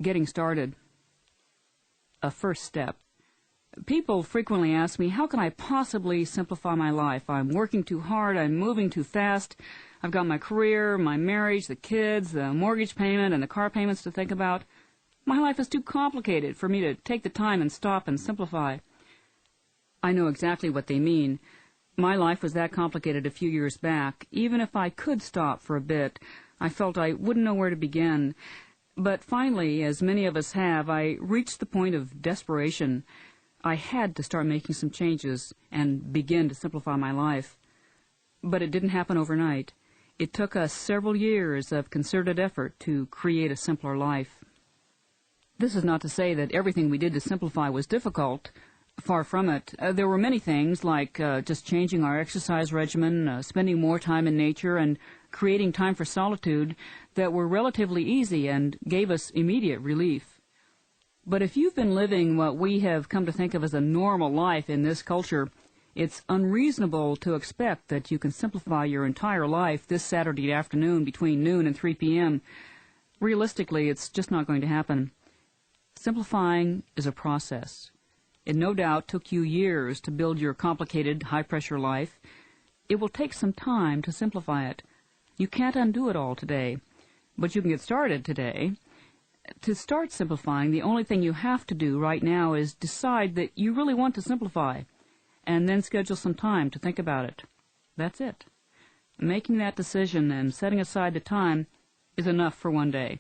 Getting started. A first step. People frequently ask me, how can I possibly simplify my life? I'm working too hard, I'm moving too fast, I've got my career, my marriage, the kids, the mortgage payment, and the car payments to think about. My life is too complicated for me to take the time and stop and simplify. I know exactly what they mean. My life was that complicated a few years back. Even if I could stop for a bit, I felt I wouldn't know where to begin. But finally, as many of us have, I reached the point of desperation. I had to start making some changes and begin to simplify my life. But it didn't happen overnight. It took us several years of concerted effort to create a simpler life. This is not to say that everything we did to simplify was difficult. Far from it. There were many things like just changing our exercise regimen, spending more time in nature, and creating time for solitude that were relatively easy and gave us immediate relief. But if you've been living what we have come to think of as a normal life in this culture, it's unreasonable to expect that you can simplify your entire life this Saturday afternoon between noon and 3 p.m. Realistically, it's just not going to happen. Simplifying is a process. It no doubt took you years to build your complicated, high-pressure life. It will take some time to simplify it. You can't undo it all today, but you can get started today. To start simplifying, the only thing you have to do right now is decide that you really want to simplify, and then schedule some time to think about it. That's it. Making that decision and setting aside the time is enough for one day.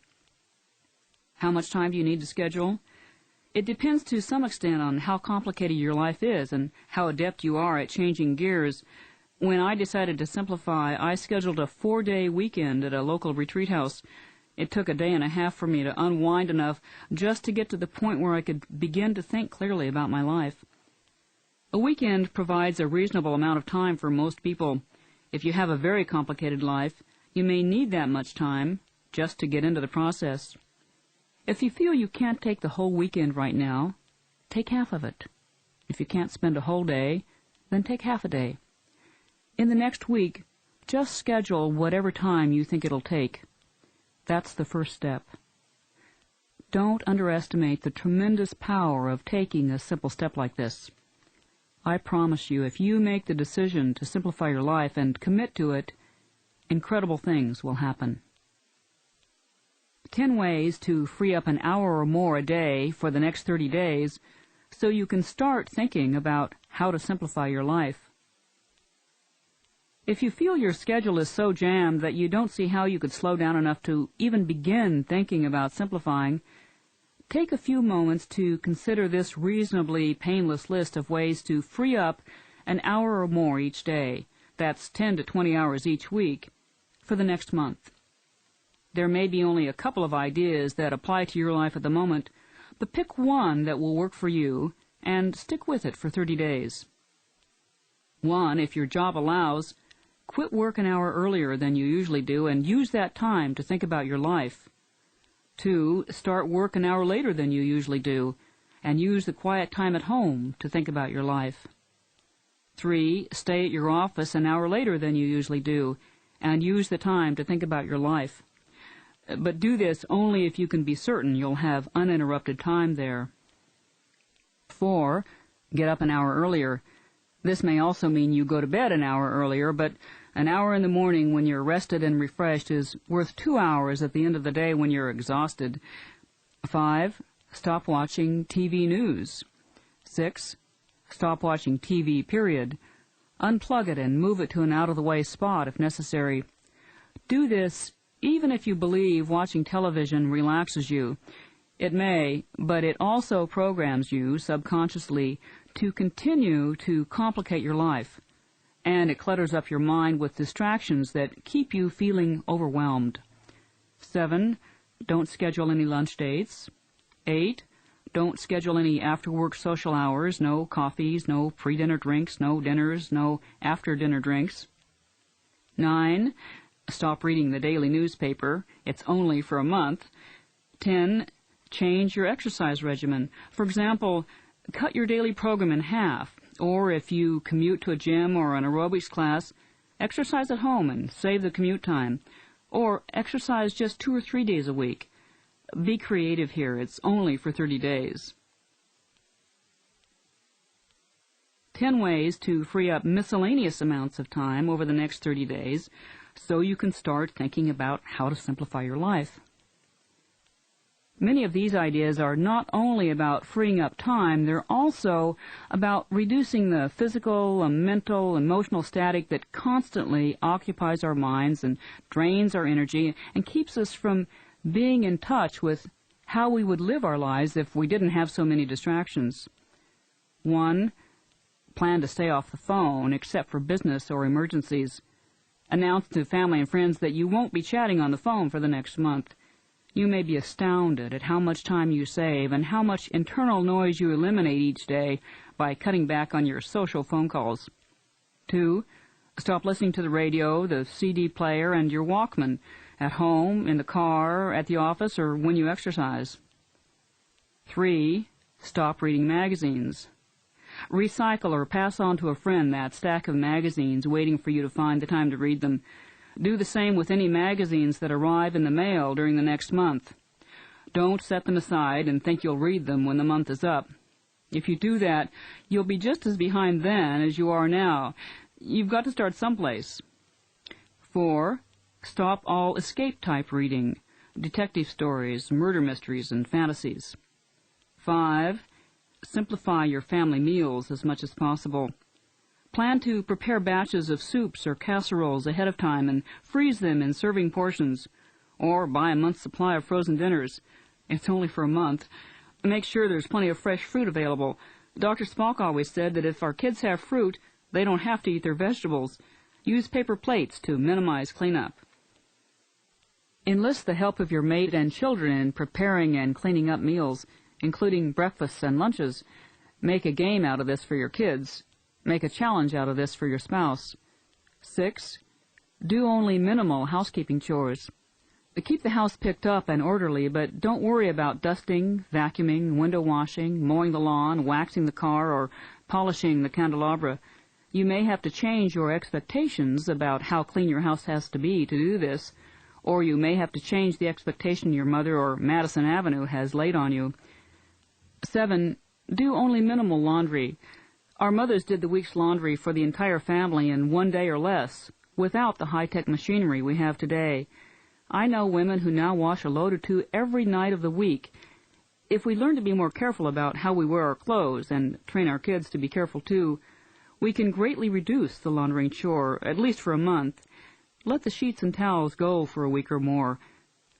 How much time do you need to schedule? It depends to some extent on how complicated your life is and how adept you are at changing gears. When I decided to simplify, I scheduled a 4-day weekend at a local retreat house. It took a day and a half for me to unwind enough just to get to the point where I could begin to think clearly about my life. A weekend provides a reasonable amount of time for most people. If you have a very complicated life, you may need that much time just to get into the process. If you feel you can't take the whole weekend right now, take half of it. If you can't spend a whole day, then take half a day. In the next week, just schedule whatever time you think it'll take. That's the first step. Don't underestimate the tremendous power of taking a simple step like this. I promise you, if you make the decision to simplify your life and commit to it, incredible things will happen. 10 ways to free up an hour or more a day for the next 30 days so you can start thinking about how to simplify your life. If you feel your schedule is so jammed that you don't see how you could slow down enough to even begin thinking about simplifying, take a few moments to consider this reasonably painless list of ways to free up an hour or more each day, that's 10 to 20 hours each week, for the next month. There may be only a couple of ideas that apply to your life at the moment, but pick one that will work for you and stick with it for 30 days. 1, if your job allows, quit work an hour earlier than you usually do and use that time to think about your life. 2, start work an hour later than you usually do and use the quiet time at home to think about your life. 3, stay at your office an hour later than you usually do and use the time to think about your life. But do this only if you can be certain you'll have uninterrupted time there. 4, get up an hour earlier. This may also mean you go to bed an hour earlier, but an hour in the morning when you're rested and refreshed is worth 2 hours at the end of the day when you're exhausted. 5, stop watching TV news. 6, stop watching TV, period. Unplug it and move it to an out-of-the-way spot if necessary. Do this even if you believe watching television relaxes you. It may, but it also programs you subconsciously to continue to complicate your life, and it clutters up your mind with distractions that keep you feeling overwhelmed. 7, don't schedule any lunch dates. 8, don't schedule any after-work social hours, no coffees, no pre-dinner drinks, no dinners, no after-dinner drinks. 9, stop reading the daily newspaper. It's only for a month. 10, change your exercise regimen. For example, cut your daily program in half, or if you commute to a gym or an aerobics class, exercise at home and save the commute time, or exercise just 2 or 3 days a week. Be creative here. It's only for 30 days. 10 ways to free up miscellaneous amounts of time over the next 30 days so you can start thinking about how to simplify your life. Many of these ideas are not only about freeing up time, they're also about reducing the physical, mental, emotional static that constantly occupies our minds and drains our energy and keeps us from being in touch with how we would live our lives if we didn't have so many distractions. 1. Plan to stay off the phone except for business or emergencies. Announce to family and friends that you won't be chatting on the phone for the next month. You may be astounded at how much time you save and how much internal noise you eliminate each day by cutting back on your social phone calls. 2. Stop listening to the radio, the CD player, and your Walkman at home, in the car, at the office, or when you exercise. 3. Stop reading magazines. Recycle or pass on to a friend that stack of magazines waiting for you to find the time to read them. Do the same with any magazines that arrive in the mail during the next month. Don't set them aside and think you'll read them when the month is up. If you do that, you'll be just as behind then as you are now. You've got to start someplace. 4. Stop all escape-type reading, detective stories, murder mysteries, and fantasies. 5. Simplify your family meals as much as possible. Plan to prepare batches of soups or casseroles ahead of time and freeze them in serving portions, or buy a month's supply of frozen dinners. It's only for a month. Make sure there's plenty of fresh fruit available. Dr. Spock always said that if our kids have fruit, they don't have to eat their vegetables. Use paper plates to minimize cleanup. Enlist the help of your maid and children in preparing and cleaning up meals, including breakfasts and lunches. Make a game out of this for your kids. Make a challenge out of this for your spouse. 6. Do only minimal housekeeping chores. Keep the house picked up and orderly, but don't worry about dusting, vacuuming, window washing, mowing the lawn, waxing the car, or polishing the candelabra. You may have to change your expectations about how clean your house has to be to do this, or you may have to change the expectation your mother or Madison Avenue has laid on you. 7. Do only minimal laundry. Our mothers did the week's laundry for the entire family in 1 day or less, without the high-tech machinery we have today. I know women who now wash a load or two every night of the week. If we learn to be more careful about how we wear our clothes and train our kids to be careful too, we can greatly reduce the laundering chore, at least for a month. Let the sheets and towels go for a week or more.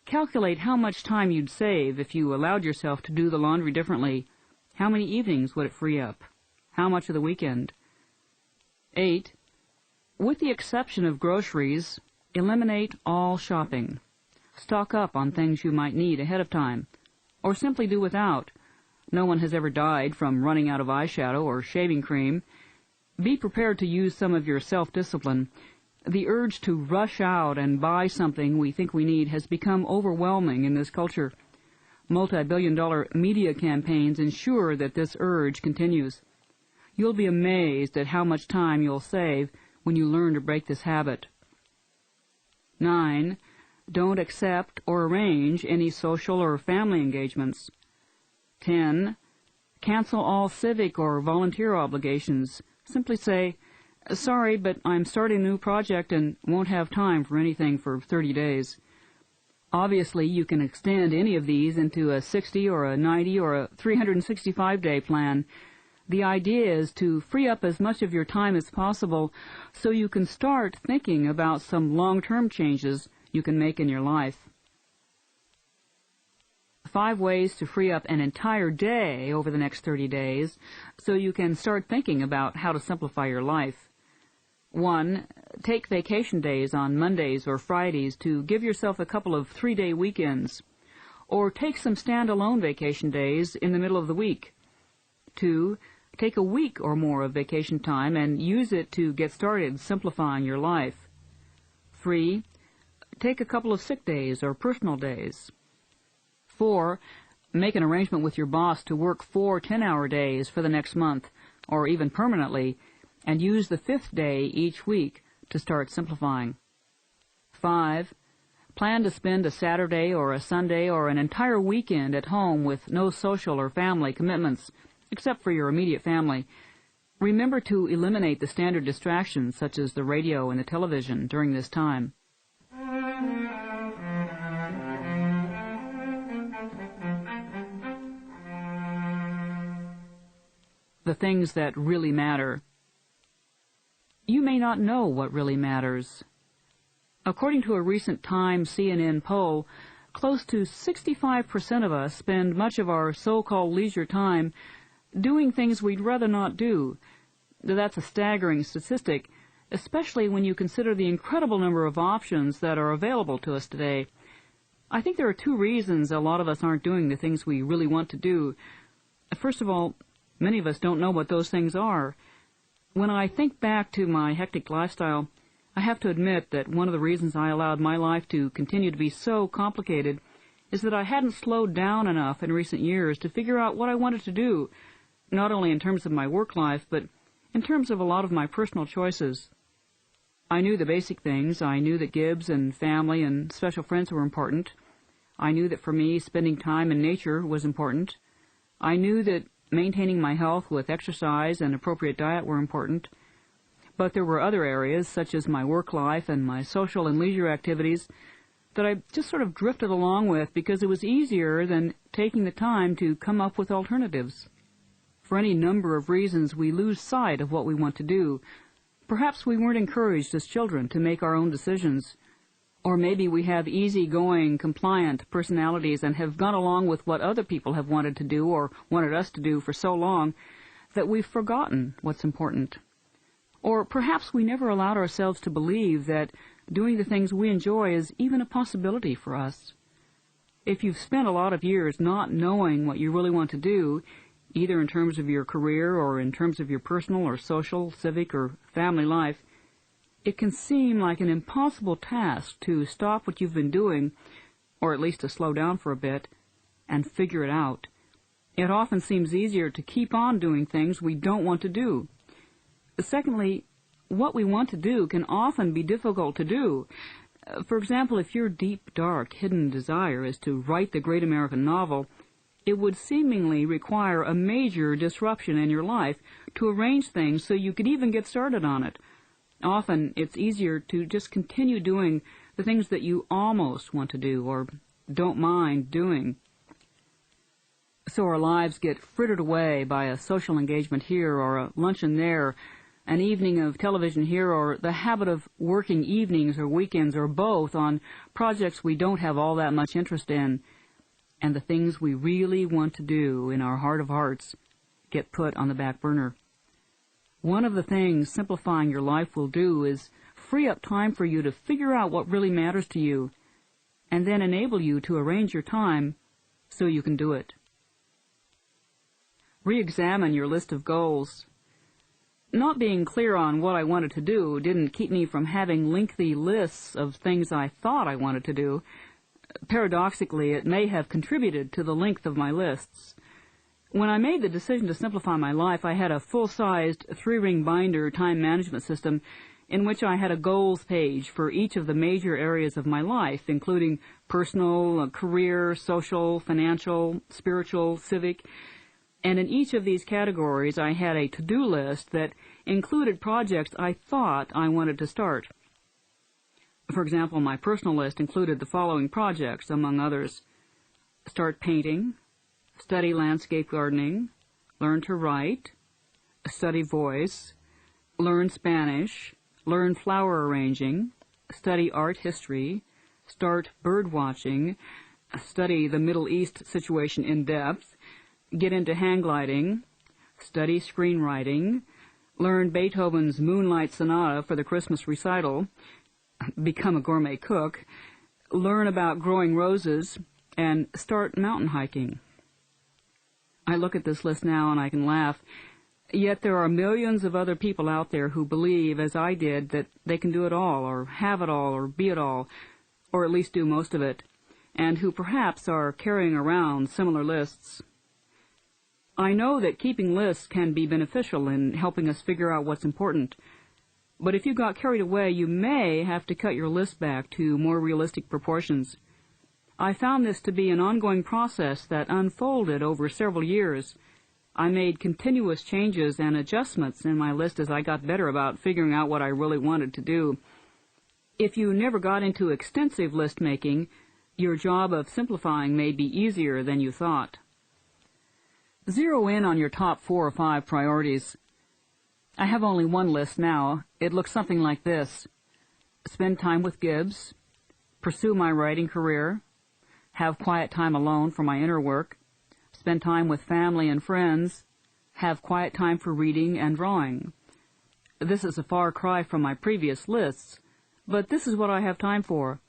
Calculate how much time you'd save if you allowed yourself to do the laundry differently. How many evenings would it free up? How much of the weekend? 8. With the exception of groceries, eliminate all shopping. Stock up on things you might need ahead of time, or simply do without. No one has ever died from running out of eyeshadow or shaving cream. Be prepared to use some of your self-discipline. The urge to rush out and buy something we think we need has become overwhelming in this culture. Multi-billion-dollar media campaigns ensure that this urge continues. You'll be amazed at how much time you'll save when you learn to break this habit. 9. Don't accept or arrange any social or family engagements. 10. Cancel all civic or volunteer obligations. Simply say, "Sorry, but I'm starting a new project and won't have time for anything for 30 days. Obviously, you can extend any of these into a 60 or a 90 or a 365-day plan. The idea is to free up as much of your time as possible so you can start thinking about some long-term changes you can make in your life. 5 ways to free up an entire day over the next 30 days so you can start thinking about how to simplify your life. 1. Take vacation days on Mondays or Fridays to give yourself a couple of 3-day weekends, or take some standalone vacation days in the middle of the week. 2. Take a week or more of vacation time and use it to get started simplifying your life. 3. Take a couple of sick days or personal days. 4. Make an arrangement with your boss to work 4 10-hour days for the next month, or even permanently, and use the 5th day each week to start simplifying. 5. Plan to spend a Saturday or a Sunday or an entire weekend at home with no social or family commitments, except for your immediate family. Remember to eliminate the standard distractions such as the radio and the television during this time. The things that really matter. You may not know what really matters. According to a recent Time CNN poll, close to 65% of us spend much of our so-called leisure time doing things we'd rather not do. That's a staggering statistic, especially when you consider the incredible number of options that are available to us today. I think there are two reasons a lot of us aren't doing the things we really want to do. First of all, many of us don't know what those things are. When I think back to my hectic lifestyle, I have to admit that one of the reasons I allowed my life to continue to be so complicated is that I hadn't slowed down enough in recent years to figure out what I wanted to do, not only in terms of my work life, but in terms of a lot of my personal choices. I knew the basic things. I knew that Gibbs and family and special friends were important. I knew that for me, spending time in nature was important. I knew that maintaining my health with exercise and appropriate diet were important. But there were other areas, such as my work life and my social and leisure activities, that I just sort of drifted along with because it was easier than taking the time to come up with alternatives. For any number of reasons, we lose sight of what we want to do. Perhaps we weren't encouraged as children to make our own decisions. Or maybe we have easygoing, compliant personalities and have gone along with what other people have wanted to do or wanted us to do for so long that we've forgotten what's important. Or perhaps we never allowed ourselves to believe that doing the things we enjoy is even a possibility for us. If you've spent a lot of years not knowing what you really want to do, either in terms of your career or in terms of your personal or social, civic, or family life, it can seem like an impossible task to stop what you've been doing, or at least to slow down for a bit, and figure it out. It often seems easier to keep on doing things we don't want to do. Secondly, what we want to do can often be difficult to do. For example, if your deep, dark, hidden desire is to write the great American novel, it would seemingly require a major disruption in your life to arrange things so you could even get started on it. Often, it's easier to just continue doing the things that you almost want to do or don't mind doing. So our lives get frittered away by a social engagement here or a luncheon there, an evening of television here, or the habit of working evenings or weekends or both on projects we don't have all that much interest in, and the things we really want to do in our heart of hearts get put on the back burner. One of the things simplifying your life will do is free up time for you to figure out what really matters to you, and then enable you to arrange your time so you can do it. Re-examine your list of goals. Not being clear on what I wanted to do didn't keep me from having lengthy lists of things I thought I wanted to do. Paradoxically, it may have contributed to the length of my lists. When I made the decision to simplify my life, I had a full-sized 3-ring binder time management system in which I had a goals page for each of the major areas of my life, including personal, career, social, financial, spiritual, civic. And in each of these categories, I had a to-do list that included projects I thought I wanted to start. For example, my personal list included the following projects, among others: start painting, study landscape gardening, learn to write, study voice, learn Spanish, learn flower arranging, study art history, start bird watching, study the Middle East situation in depth, get into hang gliding, study screenwriting, learn Beethoven's Moonlight Sonata for the Christmas recital, become a gourmet cook, learn about growing roses, and start mountain hiking. I look at this list now and I can laugh, yet there are millions of other people out there who believe, as I did, that they can do it all, or have it all, or be it all, or at least do most of it, and who perhaps are carrying around similar lists. I know that keeping lists can be beneficial in helping us figure out what's important, But if you got carried away, you may have to cut your list back to more realistic proportions. I found this to be an ongoing process that unfolded over several years. I made continuous changes and adjustments in my list as I got better about figuring out what I really wanted to do. If you never got into extensive list making, your job of simplifying may be easier than you thought. Zero in on your top 4 or 5 priorities. I have only one list now. It looks something like this: spend time with Gibbs, pursue my writing career, have quiet time alone for my inner work, spend time with family and friends, have quiet time for reading and drawing. This is a far cry from my previous lists, but this is what I have time for.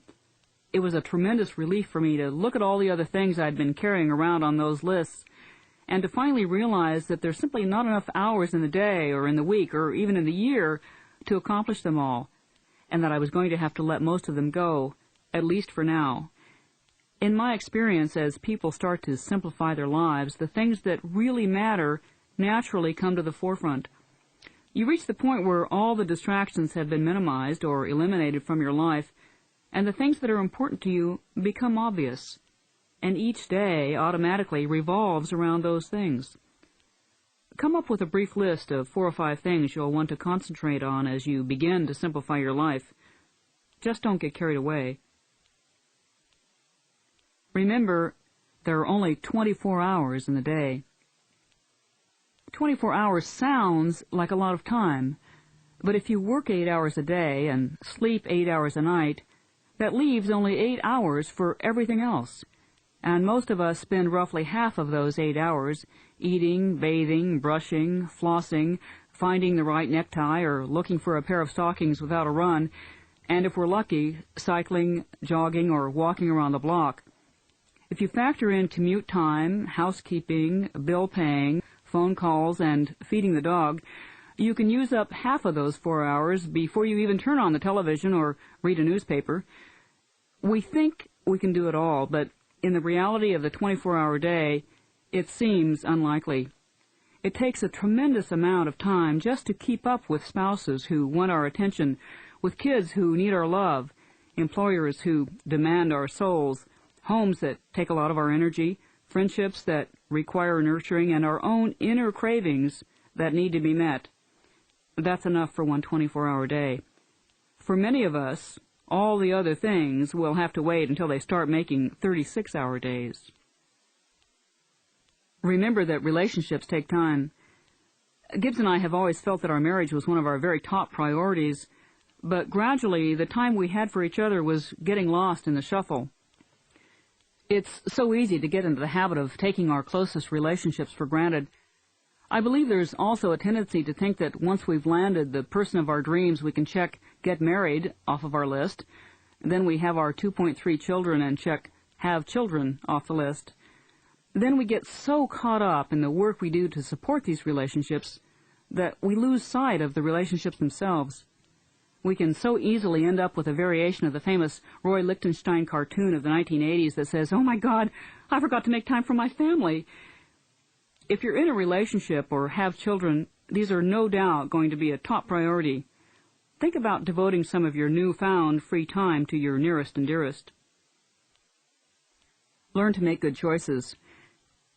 It was a tremendous relief for me to look at all the other things I'd been carrying around on those lists and to finally realize that there's simply not enough hours in the day or in the week or even in the year to accomplish them all, and that I was going to have to let most of them go, at least for now. In my experience, as people start to simplify their lives, the things that really matter naturally come to the forefront. You reach the point where all the distractions have been minimized or eliminated from your life, and the things that are important to you become obvious, and each day automatically revolves around those things. Come up with a brief list of 4 or 5 things you'll want to concentrate on as you begin to simplify your life. Just don't get carried away. Remember, there are only 24 hours in the day. 24 hours sounds like a lot of time, but if you work 8 hours a day and sleep 8 hours a night, that leaves only 8 hours for everything else. And most of us spend roughly half of those 8 hours eating, bathing, brushing, flossing, finding the right necktie, or looking for a pair of stockings without a run, and if we're lucky, cycling, jogging, or walking around the block. If you factor in commute time, housekeeping, bill paying, phone calls, and feeding the dog, you can use up half of those 4 hours before you even turn on the television or read a newspaper. We think we can do it all, but in the reality of the 24-hour day, it seems unlikely. It takes a tremendous amount of time just to keep up with spouses who want our attention, with kids who need our love, employers who demand our souls, homes that take a lot of our energy, friendships that require nurturing, and our own inner cravings that need to be met. That's enough for one 24-hour day. For many of us, all the other things will have to wait until they start making 36-hour days. Remember that relationships take time. Gibbs and I have always felt that our marriage was one of our very top priorities, but gradually the time we had for each other was getting lost in the shuffle. It's so easy to get into the habit of taking our closest relationships for granted. I believe there's also a tendency to think that once we've landed the person of our dreams, we can check get married off of our list. Then we have our 2.3 children and check have children off the list. Then we get so caught up in the work we do to support these relationships that we lose sight of the relationships themselves. We can so easily end up with a variation of the famous Roy Lichtenstein cartoon of the 1980s that says, "Oh my God, I forgot to make time for my family." If you're in a relationship or have children, these are no doubt going to be a top priority. Think about devoting some of your newfound free time to your nearest and dearest. Learn to make good choices.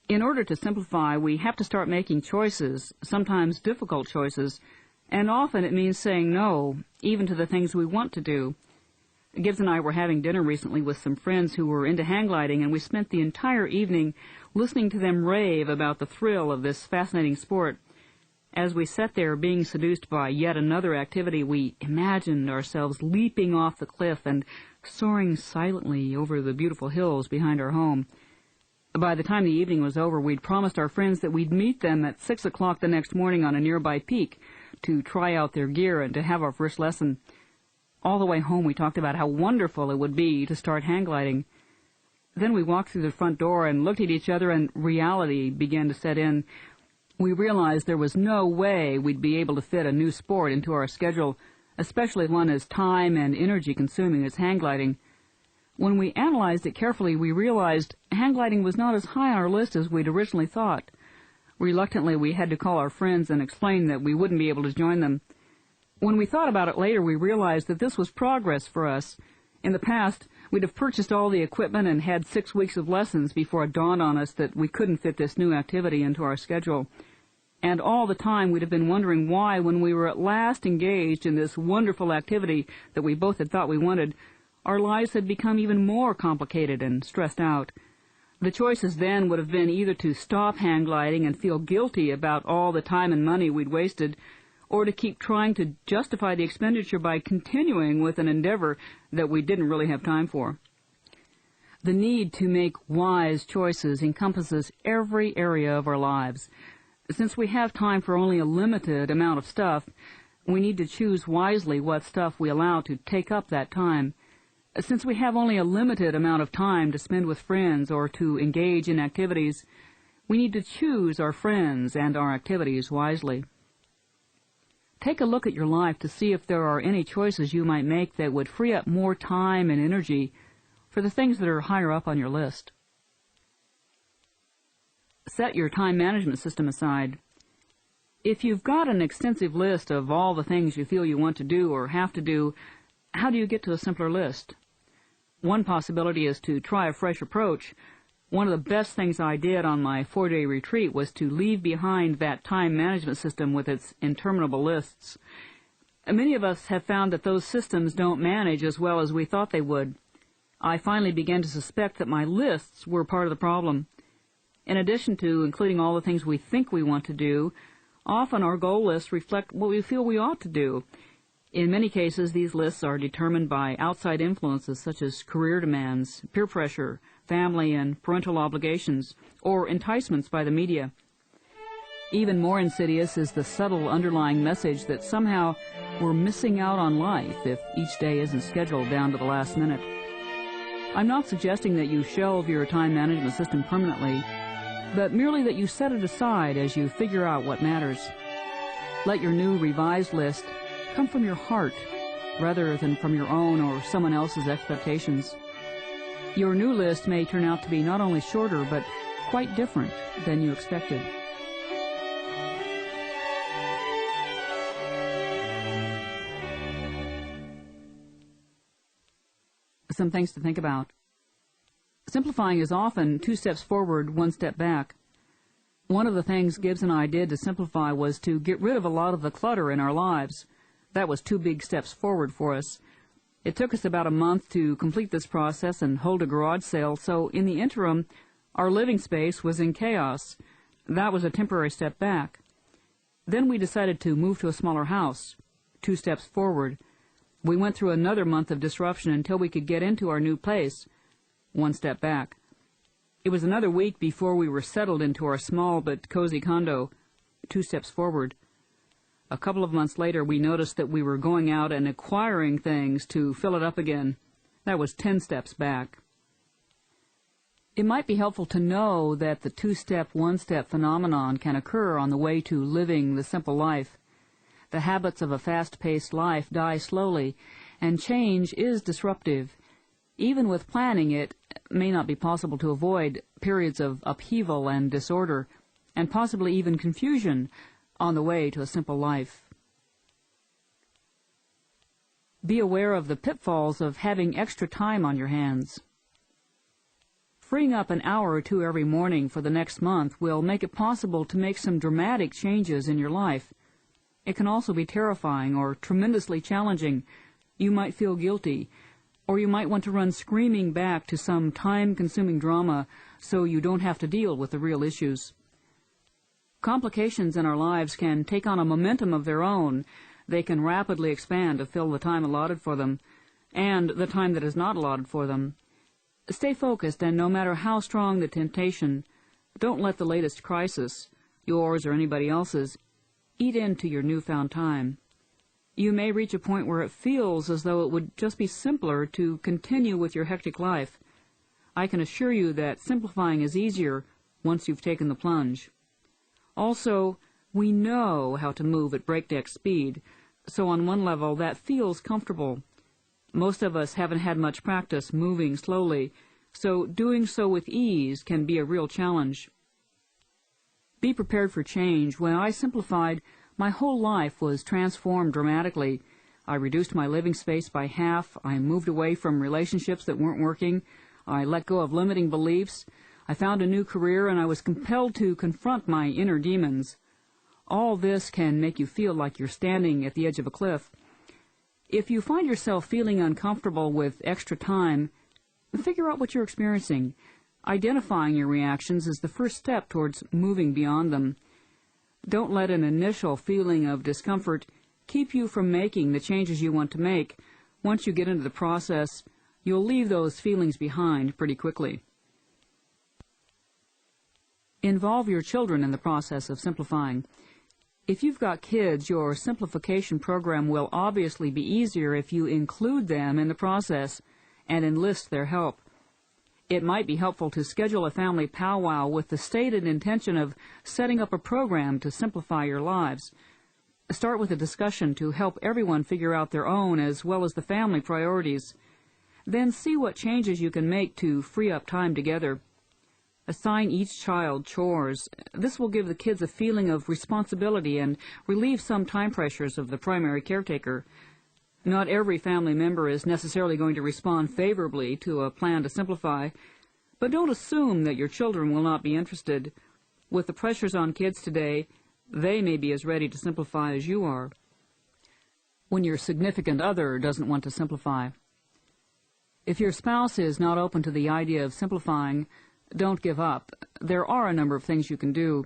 In order to simplify, we have to start making choices, sometimes difficult choices, and often it means saying no, even to the things we want to do. Gibbs and I were having dinner recently with some friends who were into hang gliding, and we spent the entire evening listening to them rave about the thrill of this fascinating sport. As we sat there being seduced by yet another activity, we imagined ourselves leaping off the cliff and soaring silently over the beautiful hills behind our home. By the time the evening was over, we'd promised our friends that we'd meet them at 6 o'clock the next morning on a nearby peak to try out their gear and to have our first lesson. All the way home we talked about how wonderful it would be to start hang gliding. Then we walked through the front door and looked at each other, and reality began to set in. We realized there was no way we'd be able to fit a new sport into our schedule, especially one as time and energy consuming as hang gliding. When we analyzed it carefully, we realized hang gliding was not as high on our list as we'd originally thought. Reluctantly, we had to call our friends and explain that we wouldn't be able to join them. When we thought about it later, we realized that this was progress for us. In the past, we'd have purchased all the equipment and had 6 weeks of lessons before it dawned on us that we couldn't fit this new activity into our schedule. And all the time we'd have been wondering why, when we were at last engaged in this wonderful activity that we both had thought we wanted, our lives had become even more complicated and stressed out. The choices then would have been either to stop hang gliding and feel guilty about all the time and money we'd wasted, or to keep trying to justify the expenditure by continuing with an endeavor that we didn't really have time for. The need to make wise choices encompasses every area of our lives. Since we have time for only a limited amount of stuff, we need to choose wisely what stuff we allow to take up that time. Since we have only a limited amount of time to spend with friends or to engage in activities, we need to choose our friends and our activities wisely. Take a look at your life to see if there are any choices you might make that would free up more time and energy for the things that are higher up on your list. Set your time management system aside. If you've got an extensive list of all the things you feel you want to do or have to do, how do you get to a simpler list? One possibility is to try a fresh approach. One of the best things I did on my 4-day retreat was to leave behind that time management system with its interminable lists. Many of us have found that those systems don't manage as well as we thought they would. I finally began to suspect that my lists were part of the problem. In addition to including all the things we think we want to do, often our goal lists reflect what we feel we ought to do. In many cases, these lists are determined by outside influences such as career demands, peer pressure, family and parental obligations, or enticements by the media. Even more insidious is the subtle underlying message that somehow we're missing out on life if each day isn't scheduled down to the last minute. I'm not suggesting that you shelve your time management system permanently, but merely that you set it aside as you figure out what matters. Let your new revised list come from your heart rather than from your own or someone else's expectations. Your new list may turn out to be not only shorter but quite different than you expected. Some things to think about. Simplifying is often 2 steps forward, 1 step back. One of the things Gibbs and I did to simplify was to get rid of a lot of the clutter in our lives. That was 2 big steps forward for us. It took us about a month to complete this process and hold a garage sale, so in the interim, our living space was in chaos. That was a temporary step back. Then we decided to move to a smaller house, 2 steps forward. We went through another month of disruption until we could get into our new place, 1 step back. It was another week before we were settled into our small but cozy condo, 2 steps forward. A couple of months later, we noticed that we were going out and acquiring things to fill it up again. That was 10 steps back. It might be helpful to know that the 2-step, 1-step phenomenon can occur on the way to living the simple life. The habits of a fast-paced life die slowly, and change is disruptive. Even with planning, it may not be possible to avoid periods of upheaval and disorder, and possibly even confusion on the way to a simple life. Be aware of the pitfalls of having extra time on your hands. Freeing up an hour or 2 every morning for the next month will make it possible to make some dramatic changes in your life. It can also be terrifying or tremendously challenging. You might feel guilty, or you might want to run screaming back to some time-consuming drama so you don't have to deal with the real issues. Complications in our lives can take on a momentum of their own. They can rapidly expand to fill the time allotted for them, and the time that is not allotted for them. Stay focused, and no matter how strong the temptation, don't let the latest crisis, yours or anybody else's, eat into your newfound time. You may reach a point where it feels as though it would just be simpler to continue with your hectic life. I can assure you that simplifying is easier once you've taken the plunge. Also, we know how to move at breakneck speed, so on one level that feels comfortable. Most of us haven't had much practice moving slowly, so doing so with ease can be a real challenge. Be prepared for change. When I simplified, My whole life was transformed dramatically. I reduced my living space by half. I moved away from relationships that weren't working. I let go of limiting beliefs. I found a new career, and I was compelled to confront my inner demons. All this can make you feel like you're standing at the edge of a cliff. If you find yourself feeling uncomfortable with extra time, figure out what you're experiencing. Identifying your reactions is the first step towards moving beyond them. Don't let an initial feeling of discomfort keep you from making the changes you want to make. Once you get into the process, you'll leave those feelings behind pretty quickly. Involve your children in the process of simplifying. If you've got kids, your simplification program will obviously be easier if you include them in the process and enlist their help. It might be helpful to schedule a family powwow with the stated intention of setting up a program to simplify your lives. Start with a discussion to help everyone figure out their own as well as the family priorities. Then see what changes you can make to free up time together. Assign each child chores. This will give the kids a feeling of responsibility and relieve some time pressures of the primary caretaker. Not every family member is necessarily going to respond favorably to a plan to simplify, but don't assume that your children will not be interested. With the pressures on kids today, they may be as ready to simplify as you are. When your significant other doesn't want to simplify. If your spouse is not open to the idea of simplifying, don't give up. There are a number of things you can do.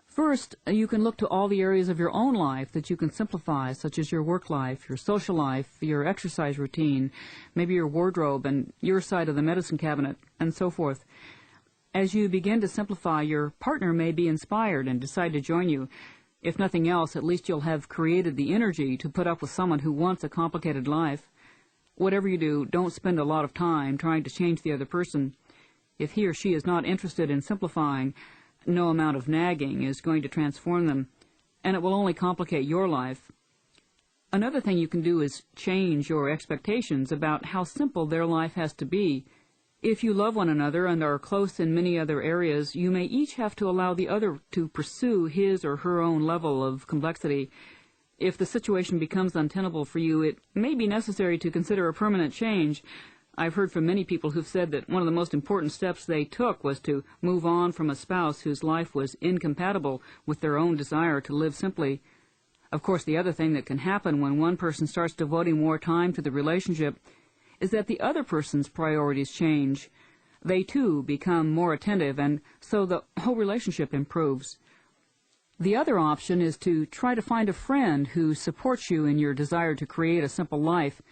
First, you can look to all the areas of your own life that you can simplify, such as your work life, your social life, your exercise routine, maybe your wardrobe and your side of the medicine cabinet, and so forth. As you begin to simplify, your partner may be inspired and decide to join you. If nothing else, at least you'll have created the energy to put up with someone who wants a complicated life. Whatever you do, don't spend a lot of time trying to change the other person. If he or she is not interested in simplifying, no amount of nagging is going to transform them, and it will only complicate your life. Another thing you can do is change your expectations about how simple their life has to be. If you love one another and are close in many other areas, you may each have to allow the other to pursue his or her own level of complexity. If the situation becomes untenable for you, it may be necessary to consider a permanent change. I've heard from many people who've said that one of the most important steps they took was to move on from a spouse whose life was incompatible with their own desire to live simply. Of course, the other thing that can happen when one person starts devoting more time to the relationship is that the other person's priorities change. They, too, become more attentive, and so the whole relationship improves. The other option is to try to find a friend who supports you in your desire to create a simple life,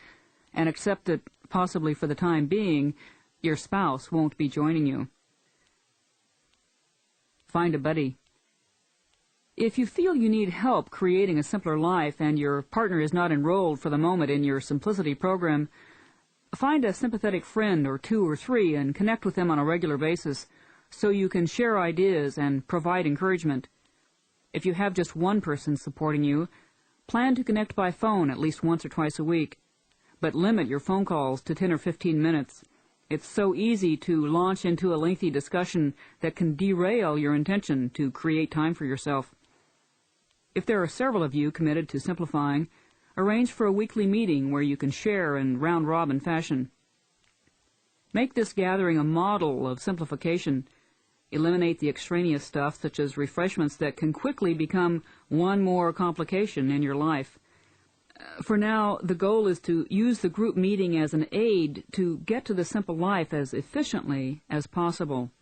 and accept that, possibly for the time being, your spouse won't be joining you. Find a buddy. If you feel you need help creating a simpler life and your partner is not enrolled for the moment in your Simplicity program, find a sympathetic friend or two or three and connect with them on a regular basis so you can share ideas and provide encouragement. If you have just one person supporting you, plan to connect by phone at least once or twice a week, but limit your phone calls to 10 or 15 minutes. It's so easy to launch into a lengthy discussion that can derail your intention to create time for yourself. If there are several of you committed to simplifying, arrange for a weekly meeting where you can share in round-robin fashion. Make this gathering a model of simplification. Eliminate the extraneous stuff, such as refreshments that can quickly become one more complication in your life. For now, the goal is to use the group meeting as an aid to get to the simple life as efficiently as possible.